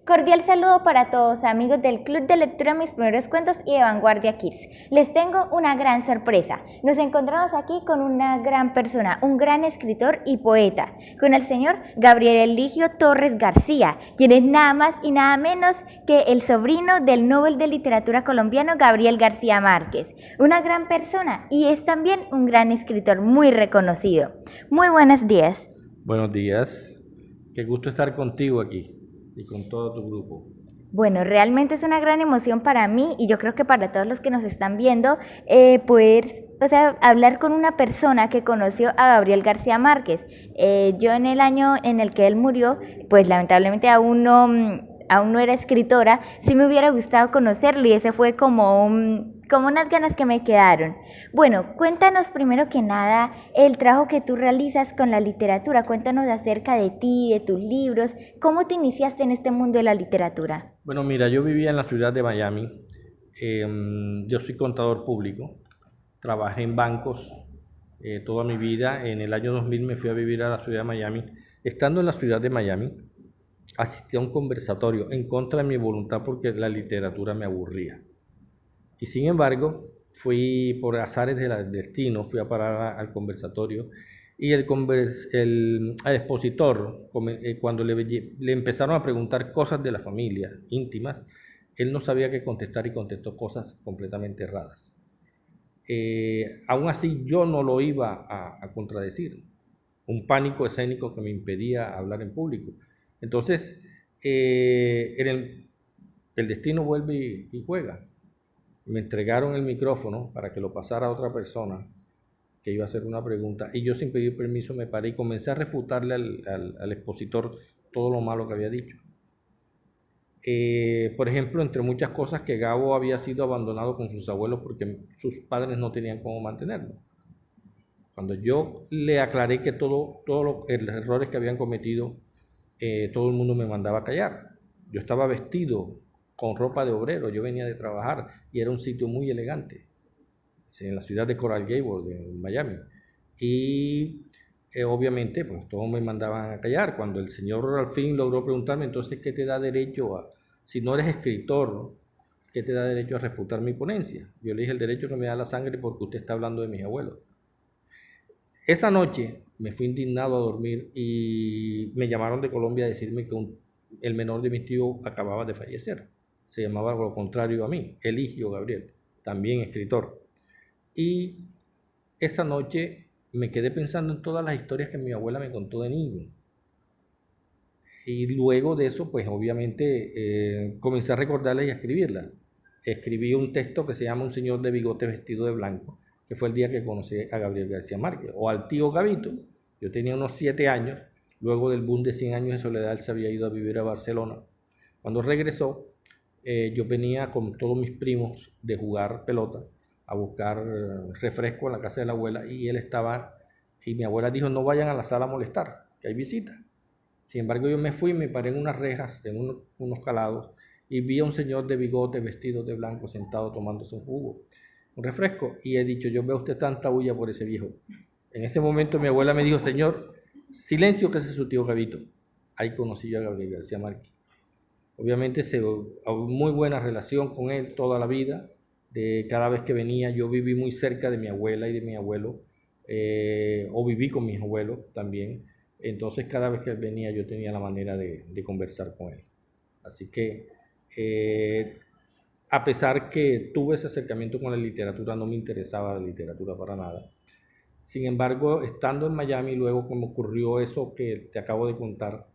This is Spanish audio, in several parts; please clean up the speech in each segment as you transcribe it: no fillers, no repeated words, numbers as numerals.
Cordial saludo para todos, amigos del Club de Lectura Mis Primeros Cuentos y de Vanguardia Kids. Les tengo una gran sorpresa. Nos encontramos aquí con una gran persona, un gran escritor y poeta, con el señor Gabriel Eligio Torres García, quien es nada más y nada menos que el sobrino del Nobel de Literatura colombiano Gabriel García Márquez. Una gran persona y es también un gran escritor muy reconocido. Muy buenos días. Buenos días, qué gusto estar contigo aquí y con todo tu grupo. Bueno, realmente es una gran emoción para mí y yo creo que para todos los que nos están viendo, poder, hablar con una persona que conoció a Gabriel García Márquez. Yo en el año en el que él murió, pues lamentablemente aún no era escritora, sí me hubiera gustado conocerlo y ese fue como unas ganas que me quedaron. Bueno, cuéntanos primero que nada el trabajo que tú realizas con la literatura, cuéntanos acerca de ti, de tus libros, cómo te iniciaste en este mundo de la literatura. Bueno, mira, yo vivía en la ciudad de Miami. Yo soy contador público, trabajé en bancos toda mi vida. En el año 2000 me fui a vivir a la ciudad de Miami. Estando en la ciudad de Miami, asistí a un conversatorio en contra de mi voluntad porque la literatura me aburría. Y sin embargo, fui por azares del destino, fui a parar al conversatorio y el expositor, cuando le empezaron a preguntar cosas de la familia, íntimas, él no sabía qué contestar y contestó cosas completamente erradas. Aún así yo no lo iba a contradecir, un pánico escénico que me impedía hablar en público. Entonces, el destino vuelve y juega. Me entregaron el micrófono para que lo pasara a otra persona que iba a hacer una pregunta y yo, sin pedir permiso, me paré y comencé a refutarle al expositor todo lo malo que había dicho. Por ejemplo, entre muchas cosas, que Gabo había sido abandonado con sus abuelos porque sus padres no tenían cómo mantenerlo. Cuando yo le aclaré que todos los errores que habían cometido, todo el mundo me mandaba a callar. Yo estaba vestido con ropa de obrero, yo venía de trabajar y era un sitio muy elegante, en la ciudad de Coral Gables, en Miami. Y obviamente, pues todos me mandaban a callar. Cuando el señor al fin logró preguntarme, entonces, ¿qué te da derecho si no eres escritor, qué te da derecho a refutar mi ponencia? Yo le dije: el derecho que me da la sangre porque usted está hablando de mis abuelos. Esa noche me fui indignado a dormir y me llamaron de Colombia a decirme que el menor de mis tíos acababa de fallecer. Se llamaba lo contrario a mí, Eligio Gabriel, también escritor. Y esa noche me quedé pensando en todas las historias que mi abuela me contó de niño. Y luego de eso, pues obviamente comencé a recordarlas y a escribirlas. Escribí un texto que se llama Un señor de bigote vestido de blanco, que fue el día que conocí a Gabriel García Márquez, o al tío Gabito. Yo tenía unos 7 años, luego del boom de 100 años de soledad, él se había ido a vivir a Barcelona. Cuando regresó, yo venía con todos mis primos de jugar pelota, a buscar refresco en la casa de la abuela, y él estaba, y mi abuela dijo: no vayan a la sala a molestar, que hay visita. Sin embargo, yo me fui y me paré en unas rejas, en unos calados, y vi a un señor de bigote vestido de blanco sentado tomándose un jugo, un refresco, y he dicho: yo veo a usted tanta bulla por ese viejo. En ese momento mi abuela me dijo: señor, silencio, que ese es su tío Gabito. Ahí conocí yo a Gabriel García Márquez. Obviamente muy buena relación con él toda la vida. Cada vez que venía, yo viví muy cerca de mi abuela y de mi abuelo, o viví con mis abuelos también. Entonces cada vez que él venía yo tenía la manera de conversar con él. Así que a pesar que tuve ese acercamiento con la literatura, no me interesaba la literatura para nada. Sin embargo, estando en Miami, luego como ocurrió eso que te acabo de contar,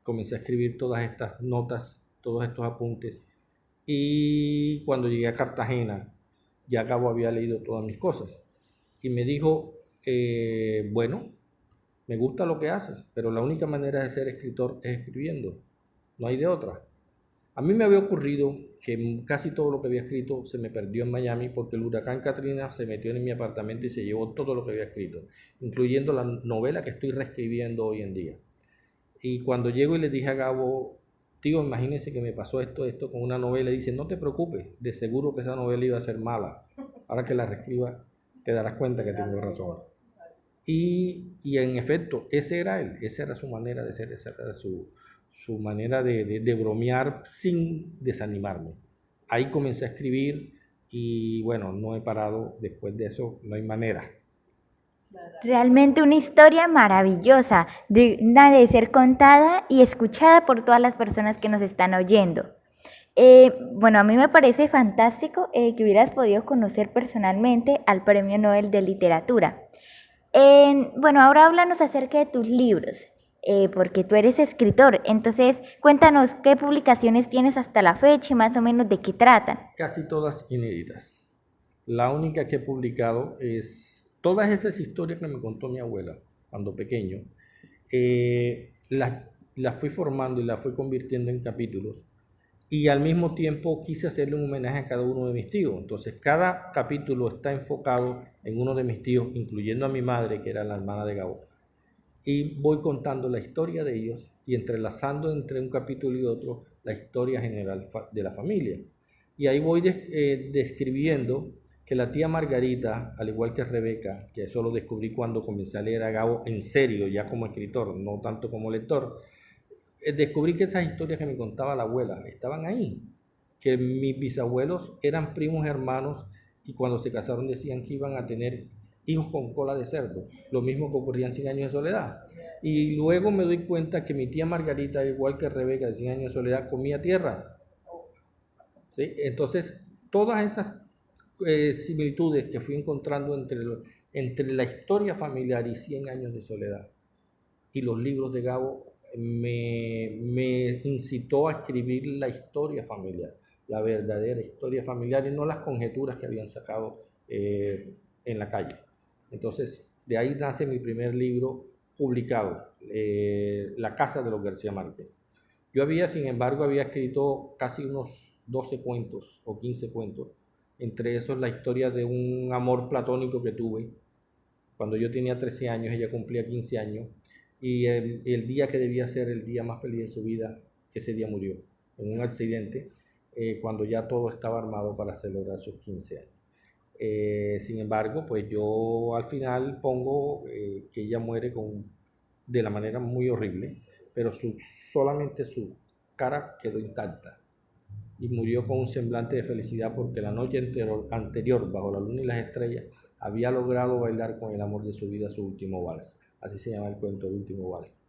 comencé a escribir todas estas notas, todos estos apuntes. Y cuando llegué a Cartagena, ya Gabo había leído todas mis cosas. Y me dijo: bueno, me gusta lo que haces, pero la única manera de ser escritor es escribiendo. No hay de otra. A mí me había ocurrido que casi todo lo que había escrito se me perdió en Miami porque el huracán Katrina se metió en mi apartamento y se llevó todo lo que había escrito, incluyendo la novela que estoy reescribiendo hoy en día. Y cuando llego y le dije a Gabo: tío, imagínese que me pasó esto con una novela, y dice: no te preocupes, de seguro que esa novela iba a ser mala. Ahora que la reescriba te darás cuenta que tengo razón. Y en efecto, ese era él, esa era su manera de ser, esa era su manera de bromear sin desanimarme. Ahí comencé a escribir y bueno, no he parado. Después de eso no hay manera. Realmente una historia maravillosa, digna de ser contada y escuchada por todas las personas que nos están oyendo. Bueno, a mí me parece fantástico que hubieras podido conocer personalmente al Premio Nobel de Literatura. Bueno, ahora háblanos acerca de tus libros, porque tú eres escritor, entonces cuéntanos qué publicaciones tienes hasta la fecha y más o menos de qué tratan. Casi todas inéditas. La única que he publicado es todas esas historias que me contó mi abuela cuando pequeño. Las fui formando y las fui convirtiendo en capítulos. Y al mismo tiempo quise hacerle un homenaje a cada uno de mis tíos. Entonces cada capítulo está enfocado en uno de mis tíos, incluyendo a mi madre, que era la hermana de Gabo. Y voy contando la historia de ellos y entrelazando entre un capítulo y otro la historia general de la familia. Y ahí voy describiendo que la tía Margarita, al igual que Rebeca, que eso lo descubrí cuando comencé a leer a Gabo en serio, ya como escritor, no tanto como lector, descubrí que esas historias que me contaba la abuela estaban ahí, que mis bisabuelos eran primos hermanos y cuando se casaron decían que iban a tener hijos con cola de cerdo, lo mismo que ocurría en 100 años de soledad. Y luego me doy cuenta que mi tía Margarita, igual que Rebeca de 100 años de soledad, comía tierra. ¿Sí? Entonces, todas esas similitudes que fui encontrando entre la historia familiar y 100 años de soledad y los libros de Gabo me incitó a escribir la historia familiar, la verdadera historia familiar y no las conjeturas que habían sacado en la calle. Entonces, de ahí nace mi primer libro publicado, La Casa de los García Márquez. Yo sin embargo, había escrito casi unos 12 cuentos o 15 cuentos, entre esos la historia de un amor platónico que tuve. Cuando yo tenía 13 años, ella cumplía 15 años, y el día que debía ser el día más feliz de su vida, ese día murió en un accidente, cuando ya todo estaba armado para celebrar sus 15 años. Sin embargo, pues yo al final pongo que ella muere de la manera muy horrible, pero solamente su cara quedó intacta y murió con un semblante de felicidad porque la noche anterior, bajo la luna y las estrellas, había logrado bailar con el amor de su vida su último vals. Así se llama el cuento, El último vals.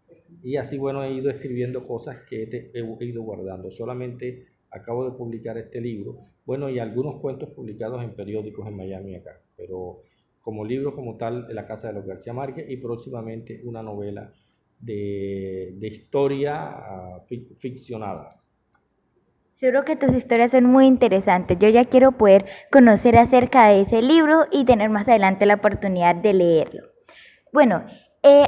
Y así, bueno, he ido escribiendo cosas que he ido guardando. Solamente acabo de publicar este libro, bueno, y algunos cuentos publicados en periódicos en Miami acá, pero como libro como tal, La Casa de los García Márquez, y próximamente una novela de historia ficcionada. Seguro que tus historias son muy interesantes. Yo ya quiero poder conocer acerca de ese libro y tener más adelante la oportunidad de leerlo. Bueno,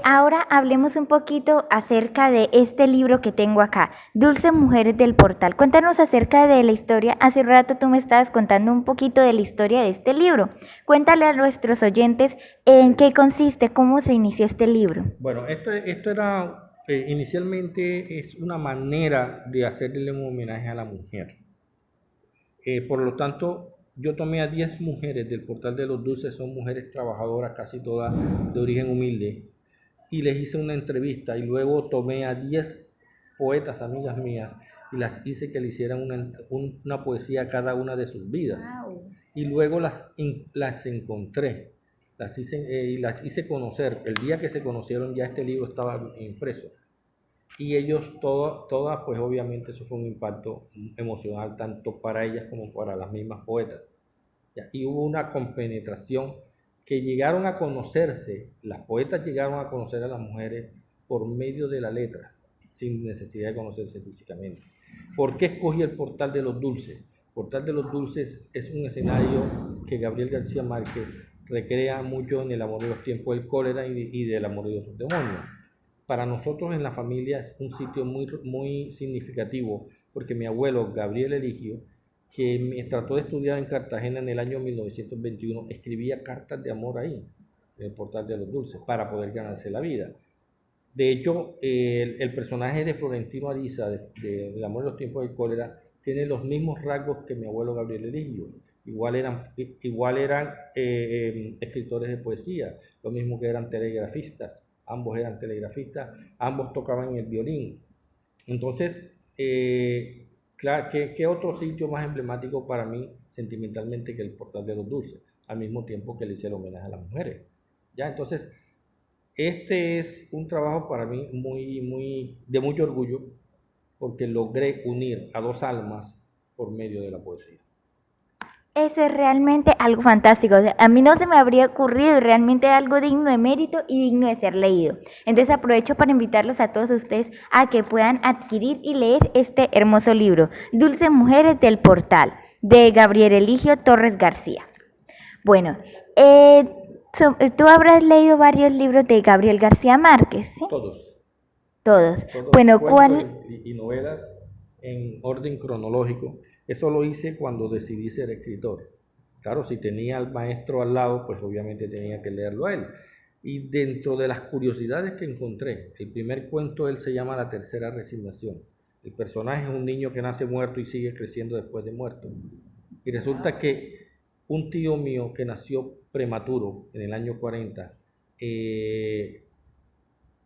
ahora hablemos un poquito acerca de este libro que tengo acá, Dulces Mujeres del Portal. Cuéntanos acerca de la historia. Hace rato tú me estabas contando un poquito de la historia de este libro. Cuéntale a nuestros oyentes en qué consiste, cómo se inició este libro. Bueno, esto era inicialmente es una manera de hacerle un homenaje a la mujer. Por lo tanto, yo tomé a 10 mujeres del Portal de los Dulces, son mujeres trabajadoras, casi todas de origen humilde, y les hice una entrevista y luego tomé a 10 poetas, amigas mías, y las hice que le hicieran una poesía a cada una de sus vidas. Wow. Y luego las encontré, y las hice conocer. El día que se conocieron ya este libro estaba impreso. Y ellos, todas, pues obviamente eso fue un impacto emocional tanto para ellas como para las mismas poetas. ¿Ya? Y hubo una compenetración que llegaron a conocerse, las poetas llegaron a conocer a las mujeres por medio de la letra, sin necesidad de conocerse físicamente. ¿Por qué escogí el Portal de los Dulces? Portal de los Dulces es un escenario que Gabriel García Márquez recrea mucho en El amor de los tiempos del cólera y del amor de los demonios. Para nosotros en la familia es un sitio muy, muy significativo porque mi abuelo Gabriel Eligio, que me trató de estudiar en Cartagena en el año 1921, escribía cartas de amor ahí, en el Portal de los Dulces, para poder ganarse la vida. De hecho, el personaje de Florentino Ariza, de El amor de los tiempos del cólera, tiene los mismos rasgos que mi abuelo Gabriel Eligio. Igual eran escritores de poesía, lo mismo que eran telegrafistas. Ambos eran telegrafistas, ambos tocaban el violín. Entonces, claro, ¿qué otro sitio más emblemático para mí sentimentalmente que el Portal de los Dulces? Al mismo tiempo que le hice el homenaje a las mujeres. Ya, entonces, este es un trabajo para mí de mucho orgullo porque logré unir a dos almas por medio de la poesía. Eso es realmente algo fantástico. O sea, a mí no se me habría ocurrido y realmente algo digno de mérito y digno de ser leído. Entonces aprovecho para invitarlos a todos ustedes a que puedan adquirir y leer este hermoso libro, Dulces Mujeres del Portal, de Gabriel Eligio Torres García. Bueno, tú habrás leído varios libros de Gabriel García Márquez, ¿sí? Todos. Todos. Todos Bueno, cuentos ¿cuál? y novelas en orden cronológico. Eso lo hice cuando decidí ser escritor. Claro, si tenía al maestro al lado, pues obviamente tenía que leerlo a él. Y dentro de las curiosidades que encontré, el primer cuento él se llama La Tercera Resignación. El personaje es un niño que nace muerto y sigue creciendo después de muerto. Y resulta que un tío mío que nació prematuro en el año 40,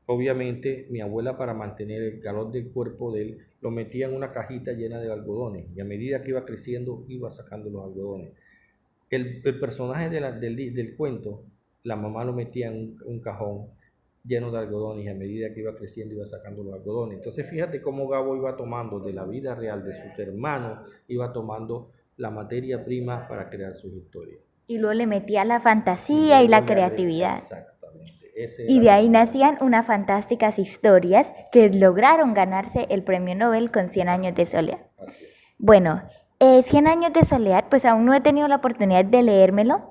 obviamente mi abuela, para mantener el calor del cuerpo de él, lo metía en una cajita llena de algodones y a medida que iba creciendo iba sacando los algodones. El personaje del cuento, la mamá lo metía en un cajón lleno de algodones y a medida que iba creciendo iba sacando los algodones. Entonces fíjate cómo Gabo iba tomando de la vida real de sus hermanos, iba tomando la materia prima para crear sus historias. Y luego le metía la Y fantasía y luego la le agregué, creatividad. exactamente, ese Y era de mi ahí trabajo. nacían unas fantásticas historias que lograron ganarse el premio Nobel con Cien Así años de es, soledad. así es. Bueno, Cien años de soledad, pues aún no he tenido la oportunidad de leérmelo.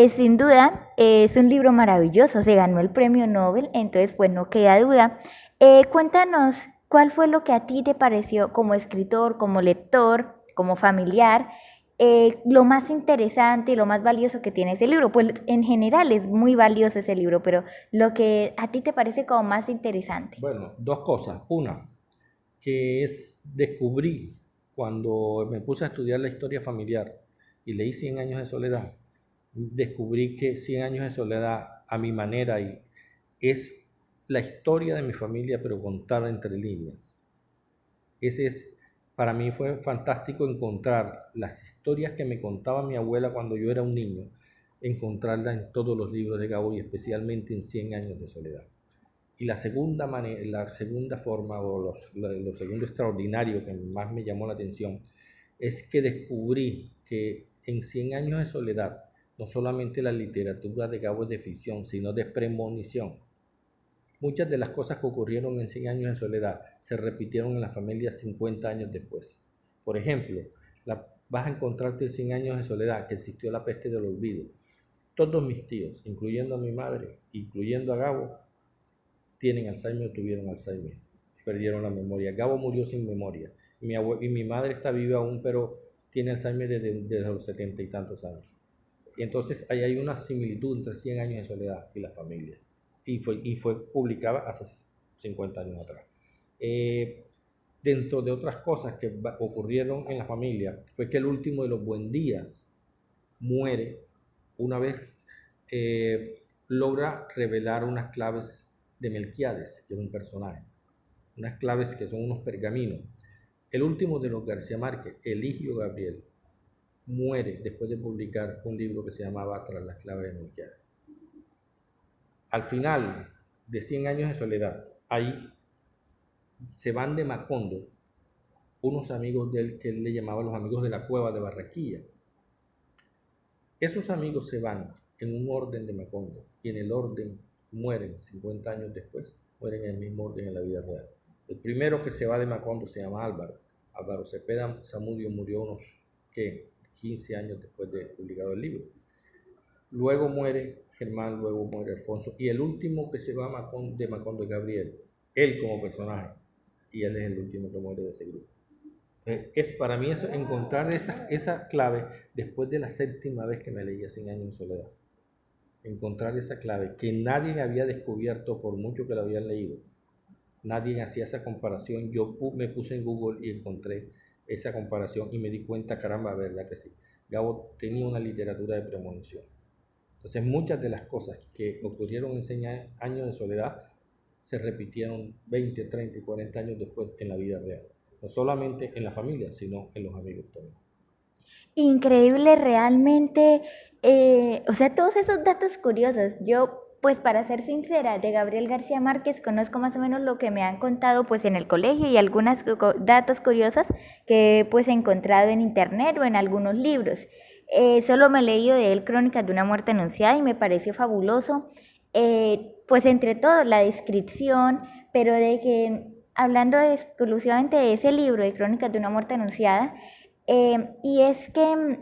Sin duda, es un libro maravilloso, se ganó el premio Nobel, entonces pues no queda duda. Cuéntanos, ¿cuál fue lo que a ti te pareció como escritor, como lector, como familiar, lo más interesante y lo más valioso que tiene ese libro? Pues en general es muy valioso ese libro, pero lo que a ti te parece como más interesante. Bueno, dos cosas. Una, que es descubrí cuando me puse a estudiar la historia familiar y leí Cien años de soledad, descubrí que Cien años de soledad a mi manera y es la historia de mi familia pero contada entre líneas. Ese es, para mí fue fantástico encontrar las historias que me contaba mi abuela cuando yo era un niño, encontrarlas en todos los libros de Gabo y especialmente en Cien años de soledad. Y la segunda forma o lo segundo extraordinario que más me llamó la atención es que descubrí que en Cien años de soledad no solamente la literatura de Gabo es de ficción, sino de premonición. Muchas de las cosas que ocurrieron en Cien años de soledad se repitieron en la familia 50 años después. Por ejemplo, vas a encontrarte en Cien años de soledad que existió la peste del olvido. Todos mis tíos, incluyendo a mi madre, incluyendo a Gabo, tienen Alzheimer o tuvieron Alzheimer, perdieron la memoria. Gabo murió sin memoria. Y mi madre está viva aún, pero tiene Alzheimer desde los 70 y tantos años. Y entonces ahí hay una similitud entre Cien años de soledad y la familia. Y fue publicada hace 50 años atrás. Dentro de otras cosas que ocurrieron en la familia, fue que el último de los Buendías muere una vez logra revelar unas claves de Melquiades, que es un personaje, unas claves que son unos pergaminos. El último de los García Márquez, Eligio Gabriel, muere después de publicar un libro que se llamaba Tras las claves de Melquiades. Al final de Cien años de soledad, ahí se van de Macondo unos amigos de él que él le llamaba los amigos de la cueva de Barranquilla. Esos amigos se van en un orden de Macondo y en el orden mueren 50 años después, mueren en el mismo orden en la vida real. El primero que se va de Macondo se llama Álvaro. Álvaro Cepeda Zamudio murió unos 15 años después de publicado el libro. Luego muere Germán, luego muere Alfonso y el último que se va de Macondo es Gabriel, él como personaje, y él es el último que muere de ese grupo. Es para mí eso, encontrar esa clave después de la séptima vez que me leía Cien años en soledad. Encontrar esa clave que nadie había descubierto por mucho que la habían leído. Nadie hacía esa comparación. Yo me puse en Google y encontré esa comparación y me di cuenta, caramba, verdad que sí. Gabo tenía una literatura de premonición. Entonces muchas de las cosas que ocurrieron en Cien años de soledad se repitieron 20, 30 y 40 años después en la vida real. No solamente en la familia, sino en los amigos también. Increíble realmente, o sea, todos esos datos curiosos. Yo, pues para ser sincera, de Gabriel García Márquez conozco más o menos lo que me han contado pues en el colegio y algunos datos curiosos que pues he encontrado en internet o en algunos libros. Solo me he leído de él Crónicas de una muerte anunciada y me pareció fabuloso. Pues entre todo, la descripción, pero de que hablando exclusivamente de ese libro de Crónicas de una muerte anunciada, y es que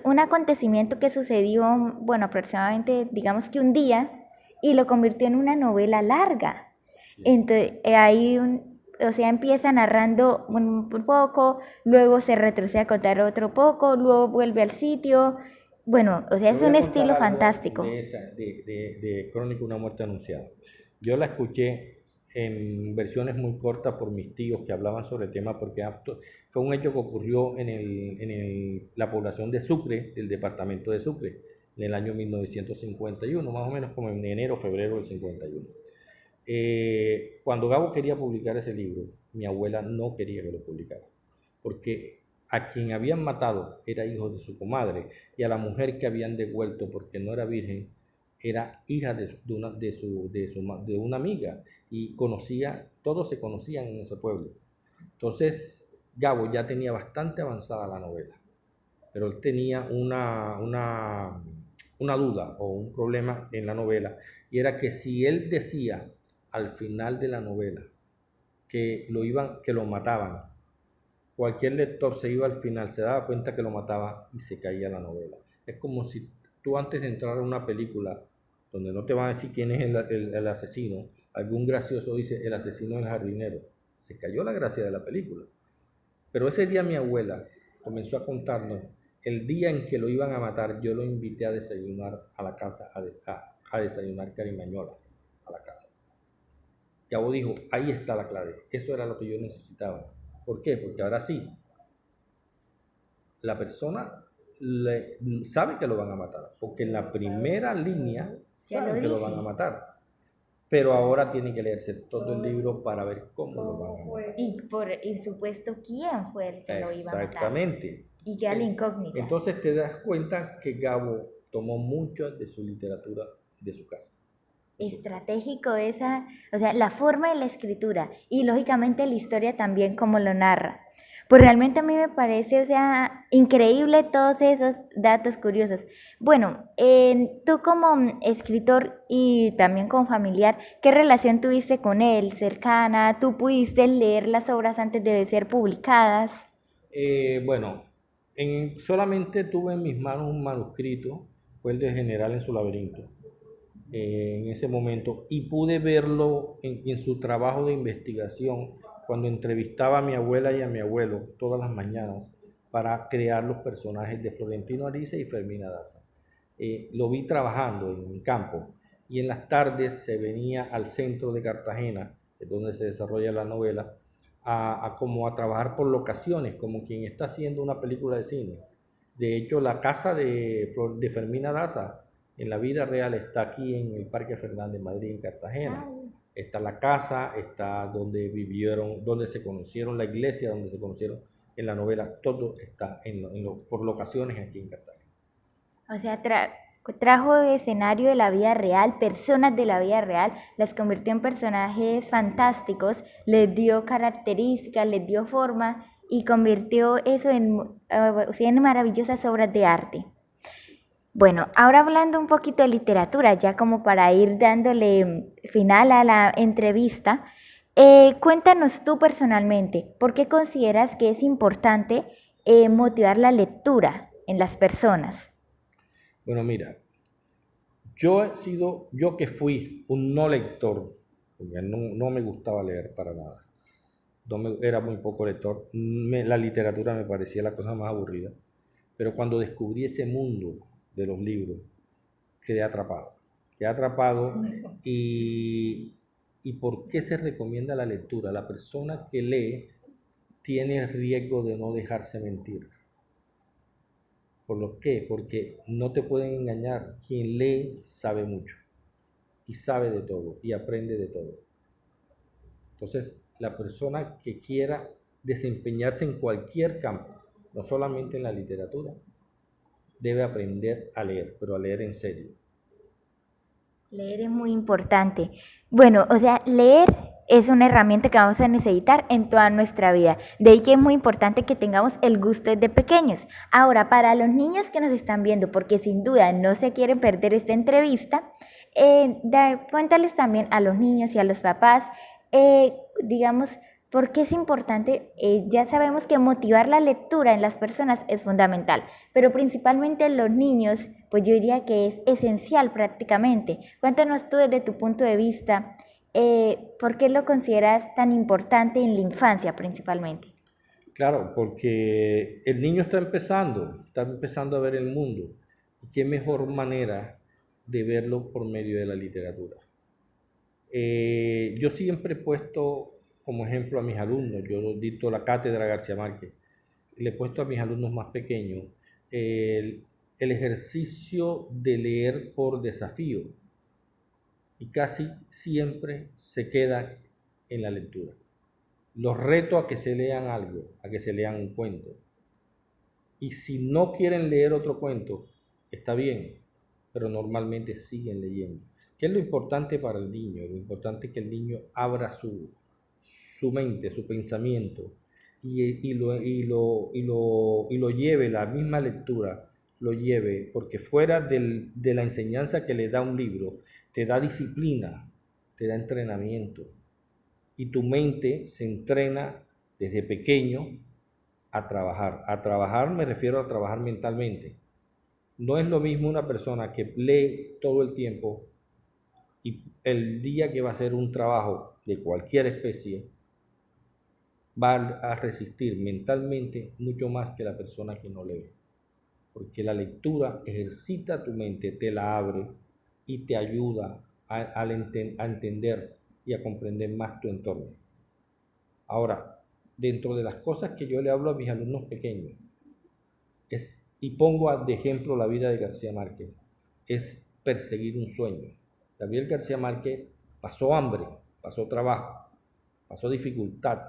un acontecimiento que sucedió, bueno, aproximadamente, digamos que un día, y lo convirtió en una novela larga. Entonces, o sea, empieza narrando un poco, luego se retrocede a contar otro poco, luego vuelve al sitio. Bueno, o sea, Te es voy un a contar estilo algo fantástico. de Crónica una muerte anunciada. Yo la escuché en versiones muy cortas por mis tíos que hablaban sobre el tema porque fue un hecho que ocurrió la población de Sucre, del departamento de Sucre, en el año 1951, más o menos como en enero o febrero del 51. Cuando Gabo quería publicar ese libro, mi abuela no quería que lo publicara, porque a quien habían matado era hijo de su comadre y a la mujer que habían devuelto porque no era virgen era hija de una amiga y todos se conocían en ese pueblo. Entonces Gabo ya tenía bastante avanzada la novela, pero él tenía una duda o un problema en la novela, y era que si él decía al final de la novela que lo mataban, cualquier lector se iba al final, se daba cuenta que lo mataba y se caía la novela. Es como si tú antes de entrar a una película donde no te van a decir quién es el asesino, algún gracioso dice el asesino del jardinero. Se cayó la gracia de la película. Pero ese día mi abuela comenzó a contarnos el día en que lo iban a matar. Yo lo invité a desayunar a la casa, a desayunar carimañola a la casa. Gabo dijo, ahí está la clave, eso era lo que yo necesitaba. ¿Por qué? Porque ahora sí, la persona sabe que lo van a matar, porque en la primera línea saben que lo van a matar, pero ahora tiene que leerse todo el libro para ver cómo lo van a matar. Y supuesto quién fue el que lo iba a matar. Exactamente. Y queda la incógnita. Entonces te das cuenta que Gabo tomó mucho de su literatura de su casa. Estratégico esa, o sea, la forma de la escritura y lógicamente la historia también como lo narra. Pues realmente a mí me parece, o sea, increíble todos esos datos curiosos. Bueno, tú como escritor y también como familiar, ¿qué relación tuviste con él? ¿Cercana? ¿Tú pudiste leer las obras antes de ser publicadas? Bueno, solamente tuve en mis manos un manuscrito, fue el de General en su laberinto, en ese momento, y pude verlo en su trabajo de investigación cuando entrevistaba a mi abuela y a mi abuelo todas las mañanas para crear los personajes de Florentino Ariza y Fermina Daza. Lo vi trabajando en campo y en las tardes se venía al centro de Cartagena, es donde se desarrolla la novela, como a trabajar por locaciones, como quien está haciendo una película de cine. De hecho, la casa de Fermina Daza en la vida real está aquí en el Parque Fernández Madrid, en Cartagena. Está la casa, está donde vivieron, donde se conocieron, la iglesia donde se conocieron en la novela, todo está por locaciones aquí en Cartagena. O sea, trajo de escenario de la vida real, personas de la vida real, las convirtió en personajes fantásticos, les dio características, les dio forma y convirtió eso en maravillosas obras de arte. Bueno, ahora hablando un poquito de literatura, ya como para ir dándole final a la entrevista, cuéntanos tú personalmente, ¿por qué consideras que es importante motivar la lectura en las personas? Bueno, mira, yo que fui un no lector, porque no me gustaba leer para nada, era muy poco lector, la literatura me parecía la cosa más aburrida, pero cuando descubrí ese mundo de los libros, quedé atrapado y ¿por qué se recomienda la lectura? La persona que lee tiene el riesgo de no dejarse mentir. ¿Por lo qué? Porque no te pueden engañar. Quien lee sabe mucho y sabe de todo y aprende de todo. Entonces, la persona que quiera desempeñarse en cualquier campo, no solamente en la literatura, debe aprender a leer, pero a leer en serio. Leer es muy importante. Bueno, o sea, leer es una herramienta que vamos a necesitar en toda nuestra vida. De ahí que es muy importante que tengamos el gusto desde pequeños. Ahora, para los niños que nos están viendo, porque sin duda no se quieren perder esta entrevista, cuéntales también a los niños y a los papás, digamos, por qué es importante. Ya sabemos que motivar la lectura en las personas es fundamental, pero principalmente en los niños, pues yo diría que es esencial prácticamente. Cuéntanos tú desde tu punto de vista, ¿por qué lo consideras tan importante en la infancia principalmente? Claro, porque el niño está empezando a ver el mundo. ¿Y qué mejor manera de verlo por medio de la literatura? Yo siempre he puesto como ejemplo a mis alumnos, yo dicto la cátedra García Márquez, le he puesto a mis alumnos más pequeños el, el ejercicio de leer por desafío y casi siempre se queda en la lectura. Los reto a que se lean algo, a que se lean un cuento. Y si no quieren leer otro cuento, está bien, pero normalmente siguen leyendo. ¿Qué es lo importante para el niño? Lo importante es que el niño abra su mente, su pensamiento, y lo lleve, la misma lectura, lo lleve, porque fuera de la enseñanza que le da un libro, te da disciplina, te da entrenamiento, y tu mente se entrena desde pequeño a trabajar. A trabajar me refiero a trabajar mentalmente. No es lo mismo una persona que lee todo el tiempo y el día que va a hacer un trabajo de cualquier especie va a resistir mentalmente mucho más que la persona que no lee. Porque la lectura ejercita tu mente, te la abre y te ayuda a entender y a comprender más tu entorno. Ahora, dentro de las cosas que yo le hablo a mis alumnos pequeños, y pongo de ejemplo la vida de García Márquez, es perseguir un sueño. Gabriel García Márquez pasó hambre, pasó trabajo, pasó dificultad.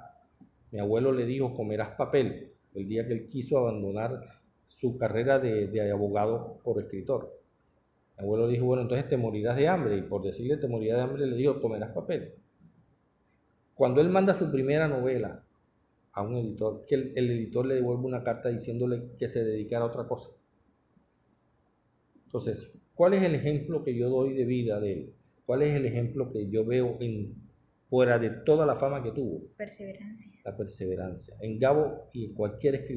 Mi abuelo le dijo, comerás papel, el día que él quiso abandonar su carrera de abogado por escritor. Mi abuelo dijo, bueno, entonces te morirás de hambre, y por decirle te morirás de hambre le dijo, comerás papel. Cuando él manda su primera novela a un editor, que el editor le devuelve una carta diciéndole que se dedicara a otra cosa. Entonces, ¿cuál es el ejemplo que yo doy de vida de él? ¿Cuál es el ejemplo que yo veo fuera de toda la fama que tuvo? Perseverancia. La perseverancia. En Gabo y en cualquier escritor